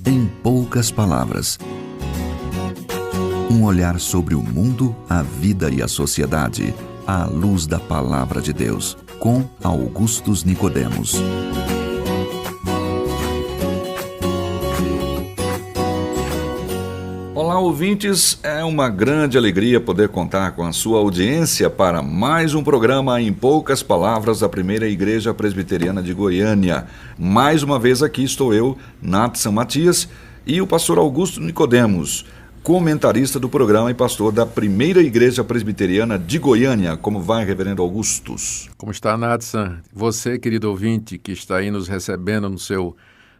Em poucas palavras. Um olhar sobre o mundo, a vida e a sociedade, à luz da Palavra de Deus, com Augustus Nicodemos. Olá, ouvintes, é uma grande alegria poder contar com a sua audiência para mais um programa Em Poucas Palavras da Primeira Igreja Presbiteriana de Goiânia. Mais uma vez aqui estou eu, Natson Matias, e o pastor Augusto Nicodemos, comentarista do programa e pastor da Primeira Igreja Presbiteriana de Goiânia. Como vai, reverendo Augustus? Como está, Natson? Você, querido ouvinte, que está aí nos recebendo no seu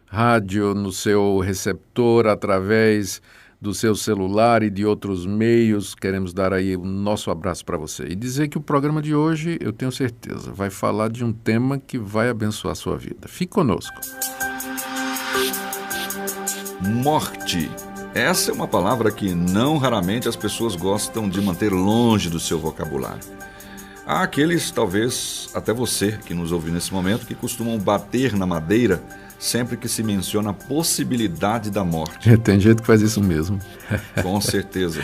rádio, no seu receptor, através do seu celular e de outros meios, queremos dar aí o nosso abraço para você. E dizer que o programa de hoje, eu tenho certeza, vai falar de um tema que vai abençoar a sua vida. Fique conosco. Morte. Essa é uma palavra que não raramente as pessoas gostam de manter longe do seu vocabulário. Há aqueles, talvez até você que nos ouve nesse momento, que costumam bater na madeira sempre que se menciona a possibilidade da morte. Tem gente que faz isso mesmo. Com certeza.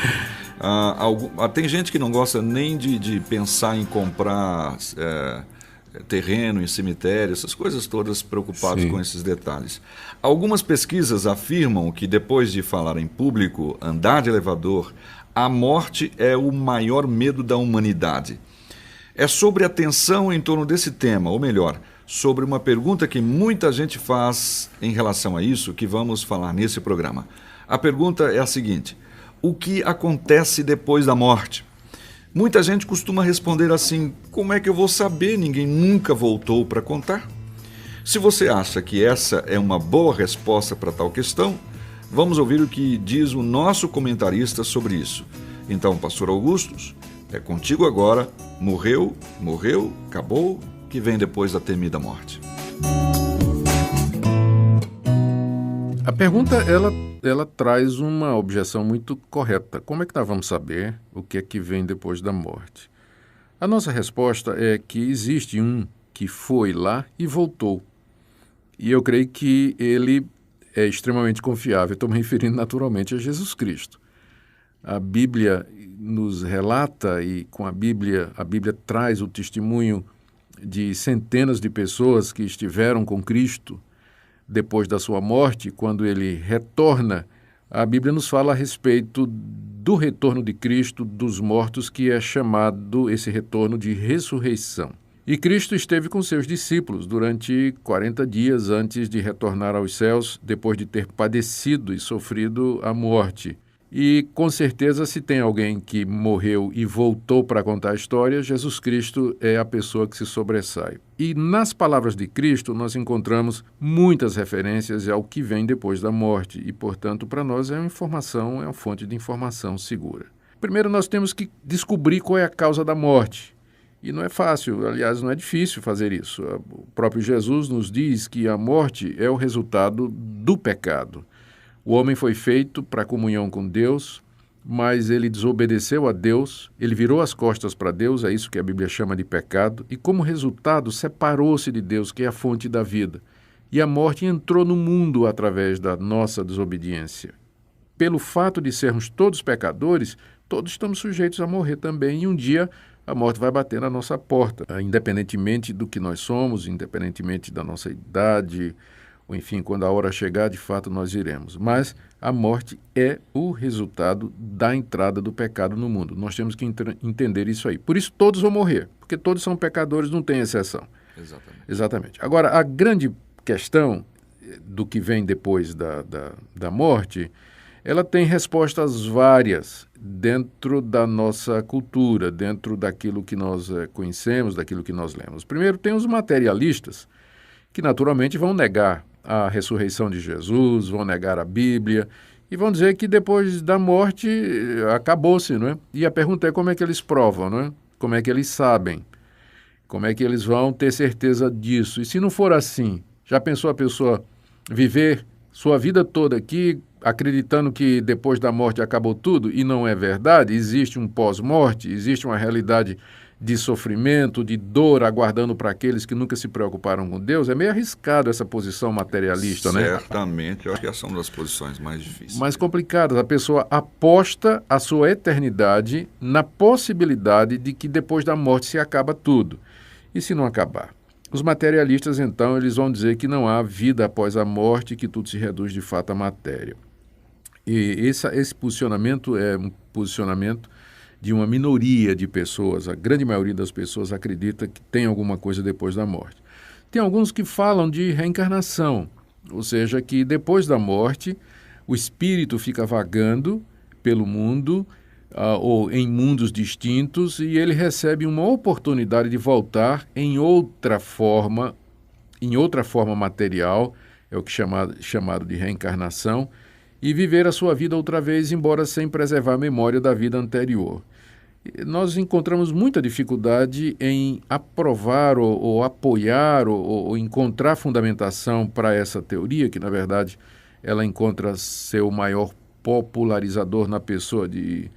Tem gente que não gosta nem de pensar em comprar terreno em cemitério, essas coisas todas, preocupados com esses detalhes. Algumas pesquisas afirmam que depois de falar em público, andar de elevador, a morte é o maior medo da humanidade. É sobre a tensão em torno desse tema, ou melhor, sobre uma pergunta que muita gente faz em relação a isso, que vamos falar nesse programa. A pergunta é a seguinte: o que acontece depois da morte? Muita gente costuma responder assim: como é que eu vou saber? Ninguém nunca voltou para contar. Se você acha que essa é uma boa resposta para tal questão, vamos ouvir o que diz o nosso comentarista sobre isso. Então, pastor Augustus, é contigo agora. Morreu, acabou. O que vem depois da temida morte? A pergunta, ela traz uma objeção muito correta. Como é que nós vamos saber o que é que vem depois da morte? A nossa resposta é que existe um que foi lá e voltou. E eu creio que ele é extremamente confiável. Estou me referindo naturalmente a Jesus Cristo. A Bíblia nos relata, e com a Bíblia traz o testemunho de centenas de pessoas que estiveram com Cristo depois da sua morte. Quando ele retorna, a Bíblia nos fala a respeito do retorno de Cristo dos mortos, que é chamado esse retorno de ressurreição. E Cristo esteve com seus discípulos durante 40 dias antes de retornar aos céus, depois de ter padecido e sofrido a morte. E, com certeza, se tem alguém que morreu e voltou para contar a história, Jesus Cristo é a pessoa que se sobressai. E nas palavras de Cristo nós encontramos muitas referências ao que vem depois da morte e, portanto, para nós é uma fonte de informação segura. Primeiro, nós temos que descobrir qual é a causa da morte. E não é fácil, aliás, não é difícil fazer isso. O próprio Jesus nos diz que a morte é o resultado do pecado. O homem foi feito para comunhão com Deus, mas ele desobedeceu a Deus, ele virou as costas para Deus, é isso que a Bíblia chama de pecado, e como resultado separou-se de Deus, que é a fonte da vida. E a morte entrou no mundo através da nossa desobediência. Pelo fato de sermos todos pecadores, todos estamos sujeitos a morrer também, e um dia a morte vai bater na nossa porta, independentemente do que nós somos, independentemente da nossa idade, ou enfim, quando a hora chegar, de fato, nós iremos. Mas a morte é o resultado da entrada do pecado no mundo. Nós temos que entender isso aí. Por isso, todos vão morrer, porque todos são pecadores, não tem exceção. Exatamente. Agora, a grande questão do que vem depois da morte, ela tem respostas várias dentro da nossa cultura, dentro daquilo que nós conhecemos, daquilo que nós lemos. Primeiro, tem os materialistas, que naturalmente vão negar a ressurreição de Jesus, vão negar a Bíblia e vão dizer que depois da morte acabou-se, não é? E a pergunta é como é que eles provam, não é? Como é que eles sabem? Como é que eles vão ter certeza disso? E se não for assim, já pensou a pessoa viver sua vida toda aqui acreditando que depois da morte acabou tudo? E não é verdade, existe um pós-morte, existe uma realidade de sofrimento, de dor, aguardando para aqueles que nunca se preocuparam com Deus, é meio arriscado essa posição materialista, né? Certamente, eu acho que essa é uma das posições mais difíceis. Mais complicadas. A pessoa aposta a sua eternidade na possibilidade de que depois da morte se acaba tudo. E se não acabar? Os materialistas, então, eles vão dizer que não há vida após a morte, que tudo se reduz de fato à matéria. E esse posicionamento é um posicionamento de uma minoria de pessoas. A grande maioria das pessoas acredita que tem alguma coisa depois da morte. Tem alguns que falam de reencarnação, ou seja, que depois da morte o espírito fica vagando pelo mundo ou em mundos distintos e ele recebe uma oportunidade de voltar em outra forma material, é o que chamado de reencarnação, e viver a sua vida outra vez, embora sem preservar a memória da vida anterior. Nós encontramos muita dificuldade em aprovar ou apoiar ou encontrar fundamentação para essa teoria, que, na verdade, ela encontra seu maior popularizador na pessoa de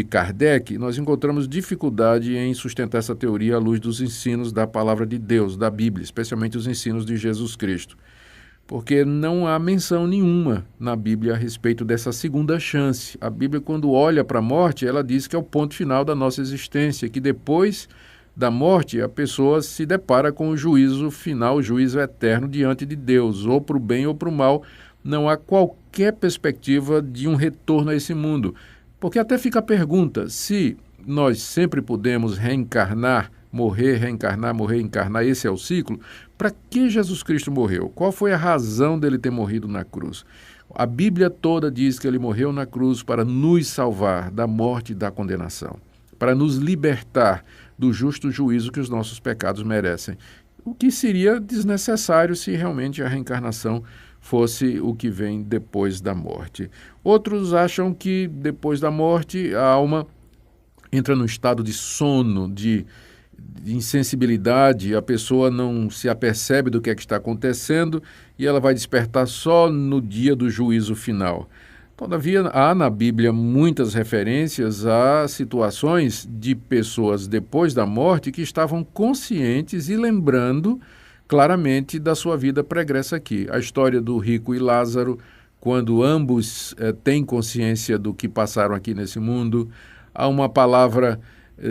Kardec. Nós encontramos dificuldade em sustentar essa teoria à luz dos ensinos da palavra de Deus, da Bíblia, especialmente os ensinos de Jesus Cristo. Porque não há menção nenhuma na Bíblia a respeito dessa segunda chance. A Bíblia, quando olha para a morte, ela diz que é o ponto final da nossa existência, que depois da morte a pessoa se depara com o juízo final, o juízo eterno diante de Deus, ou para o bem ou para o mal. Não há qualquer perspectiva de um retorno a esse mundo. Porque até fica a pergunta, se nós sempre podemos reencarnar, morrer, reencarnar, morrer, reencarnar, esse é o ciclo, para que Jesus Cristo morreu? Qual foi a razão dele ter morrido na cruz? A Bíblia toda diz que ele morreu na cruz para nos salvar da morte e da condenação, para nos libertar do justo juízo que os nossos pecados merecem. O que seria desnecessário se realmente a reencarnação fosse o que vem depois da morte. Outros acham que depois da morte a alma entra num estado de sono, de insensibilidade, a pessoa não se apercebe do que é que está acontecendo e ela vai despertar só no dia do juízo final. Todavia, há na Bíblia muitas referências a situações de pessoas depois da morte que estavam conscientes e lembrando claramente da sua vida pregressa aqui. A história do rico e Lázaro, quando ambos têm consciência do que passaram aqui nesse mundo. Há uma palavra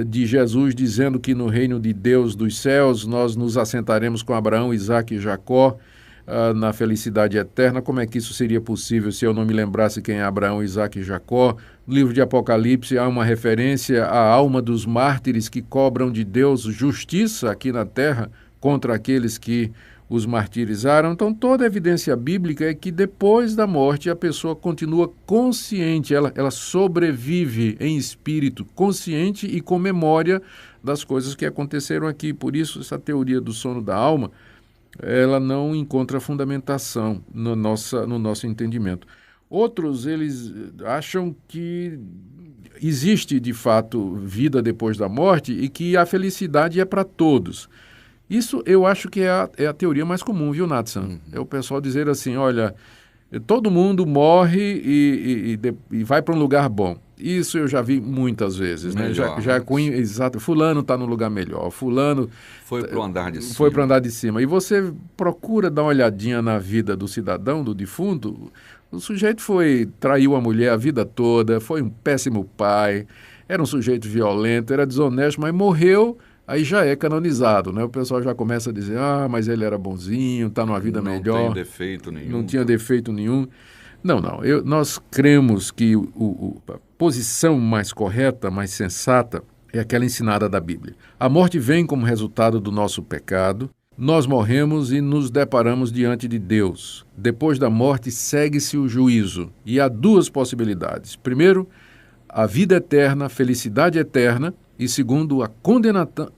de Jesus dizendo que no reino de Deus dos céus nós nos assentaremos com Abraão, Isaque e Jacó na felicidade eterna. Como é que isso seria possível se eu não me lembrasse quem é Abraão, Isaque e Jacó? No livro de Apocalipse há uma referência à alma dos mártires que cobram de Deus justiça aqui na terra contra aqueles que os martirizaram. Então, toda a evidência bíblica é que depois da morte a pessoa continua consciente, ela sobrevive em espírito, consciente e com memória das coisas que aconteceram aqui. Por isso, essa teoria do sono da alma, ela não encontra fundamentação no nosso entendimento. Outros, eles acham que existe, de fato, vida depois da morte e que a felicidade é para todos. Isso eu acho que é a teoria mais comum, viu, Nathan? É o pessoal dizer assim, olha, todo mundo morre e vai para um lugar bom. Isso eu já vi muitas vezes, né? Exato, fulano está no lugar melhor, fulano foi para o andar de cima. Foi para o andar de cima. E você procura dar uma olhadinha na vida do cidadão, do defunto, o sujeito traiu a mulher a vida toda, foi um péssimo pai, era um sujeito violento, era desonesto, mas morreu. Aí já é canonizado, né? O pessoal já começa a dizer, mas ele era bonzinho, está numa vida melhor. Não tem defeito nenhum. Não tinha defeito nenhum. Não. Nós cremos que a posição mais correta, mais sensata, é aquela ensinada da Bíblia. A morte vem como resultado do nosso pecado. Nós morremos e nos deparamos diante de Deus. Depois da morte, segue-se o juízo. E há duas possibilidades. Primeiro, a vida eterna, a felicidade eterna. E segundo, a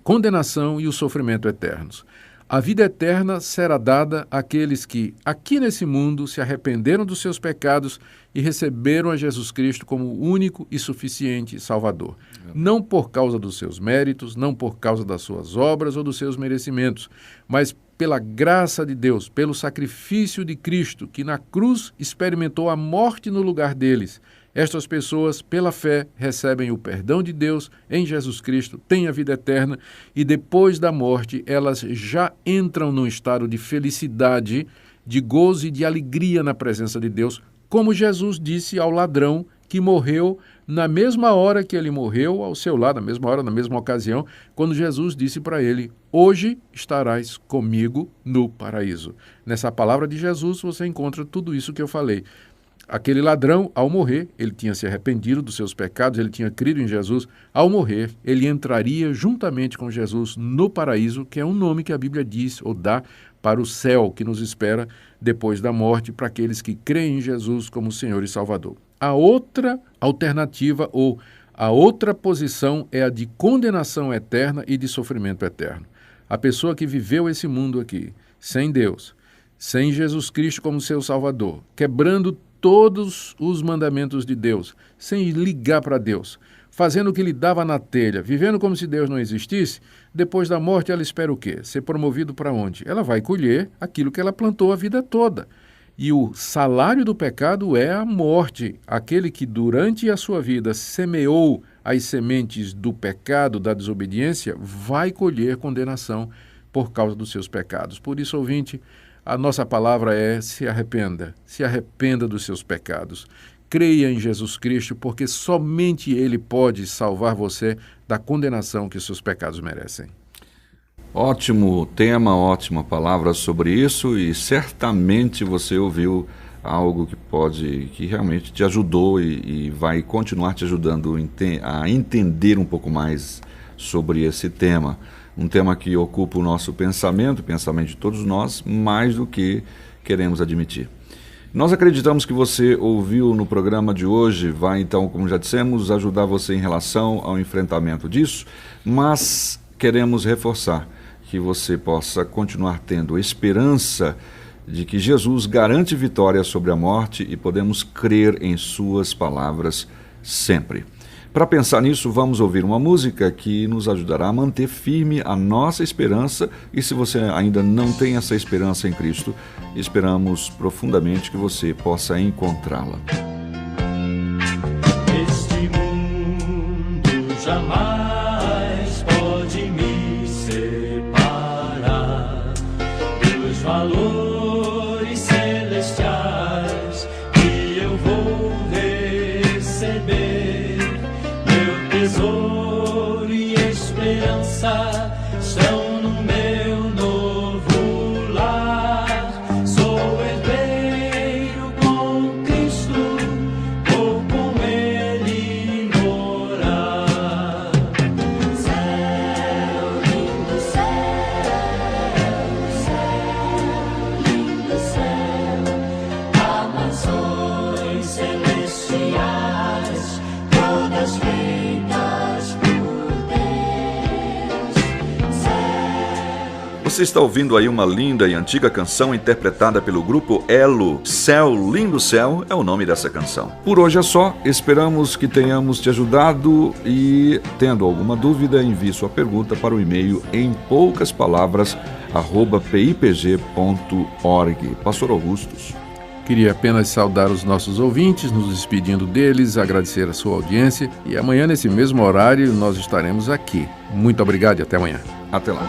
condenação e o sofrimento eternos. A vida eterna será dada àqueles que, aqui nesse mundo, se arrependeram dos seus pecados e receberam a Jesus Cristo como o único e suficiente Salvador. Não por causa dos seus méritos, não por causa das suas obras ou dos seus merecimentos, mas pela graça de Deus, pelo sacrifício de Cristo, que na cruz experimentou a morte no lugar deles Estas pessoas, pela fé, recebem o perdão de Deus em Jesus Cristo, têm a vida eterna e depois da morte elas já entram num estado de felicidade, de gozo e de alegria na presença de Deus, como Jesus disse ao ladrão que morreu na mesma hora que ele morreu, ao seu lado, na mesma hora, na mesma ocasião, quando Jesus disse para ele: hoje estarás comigo no paraíso. Nessa palavra de Jesus você encontra tudo isso que eu falei. Aquele ladrão, ao morrer, ele tinha se arrependido dos seus pecados, ele tinha crido em Jesus. Ao morrer, ele entraria juntamente com Jesus no paraíso, que é um nome que a Bíblia diz ou dá para o céu que nos espera depois da morte, para aqueles que creem em Jesus como Senhor e Salvador. A outra alternativa ou a outra posição é a de condenação eterna e de sofrimento eterno. A pessoa que viveu esse mundo aqui, sem Deus, sem Jesus Cristo como seu Salvador, quebrando todos os mandamentos de Deus, sem ligar para Deus, fazendo o que lhe dava na telha, vivendo como se Deus não existisse, depois da morte ela espera o quê? Ser promovido para onde? Ela vai colher aquilo que ela plantou a vida toda. E o salário do pecado é a morte. Aquele que durante a sua vida semeou as sementes do pecado, da desobediência, vai colher condenação por causa dos seus pecados. Por isso, ouvinte, a nossa palavra é: se arrependa dos seus pecados. Creia em Jesus Cristo, porque somente Ele pode salvar você da condenação que os seus pecados merecem. Ótimo tema, ótima palavra sobre isso, e certamente você ouviu algo que realmente te ajudou e vai continuar te ajudando a entender um pouco mais sobre esse tema. Um tema que ocupa o nosso pensamento, o pensamento de todos nós, mais do que queremos admitir. Nós acreditamos que você ouviu no programa de hoje, vai então, como já dissemos, ajudar você em relação ao enfrentamento disso, mas queremos reforçar que você possa continuar tendo esperança de que Jesus garante vitória sobre a morte e podemos crer em suas palavras sempre. Para pensar nisso, vamos ouvir uma música que nos ajudará a manter firme a nossa esperança, e se você ainda não tem essa esperança em Cristo, esperamos profundamente que você possa encontrá-la. Este mundo jamais pode me separar dos valores celestiais que eu vou receber. Tesouro e esperança estão no meu novo lar. Sou herdeiro com Cristo, vou com Ele morar. Céu, lindo lindo céu, há mansões celestiais, todas feitas por Deus. Você está ouvindo aí uma linda e antiga canção interpretada pelo grupo Elo. Céu, Lindo Céu é o nome dessa canção. Por hoje é só, esperamos que tenhamos te ajudado e, tendo alguma dúvida, envie sua pergunta para o e-mail empoucaspalavras@pipg.org. Pastor Augustus. Queria apenas saudar os nossos ouvintes, nos despedindo deles, agradecer a sua audiência e amanhã, nesse mesmo horário, nós estaremos aqui. Muito obrigado e até amanhã. Até lá.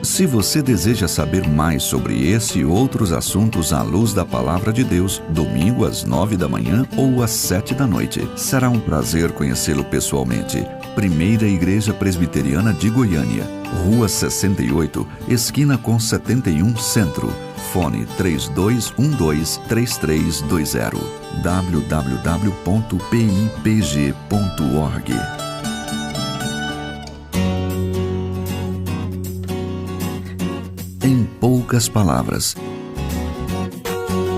Se você deseja saber mais sobre esse e outros assuntos à luz da Palavra de Deus, domingo às 9 da manhã ou às 7 da noite, será um prazer conhecê-lo pessoalmente. Primeira Igreja Presbiteriana de Goiânia, Rua 68, esquina com 71 Centro. Fone 3212-3320. www.pipg.org. Em poucas palavras,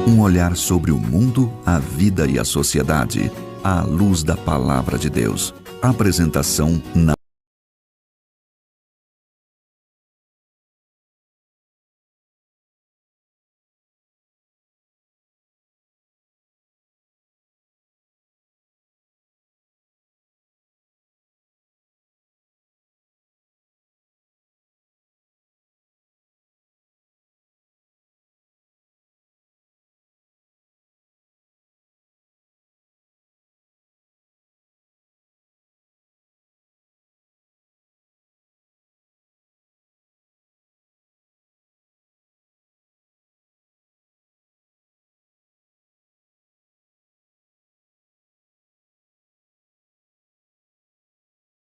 um olhar sobre o mundo, a vida e a sociedade, à luz da Palavra de Deus. Apresentação na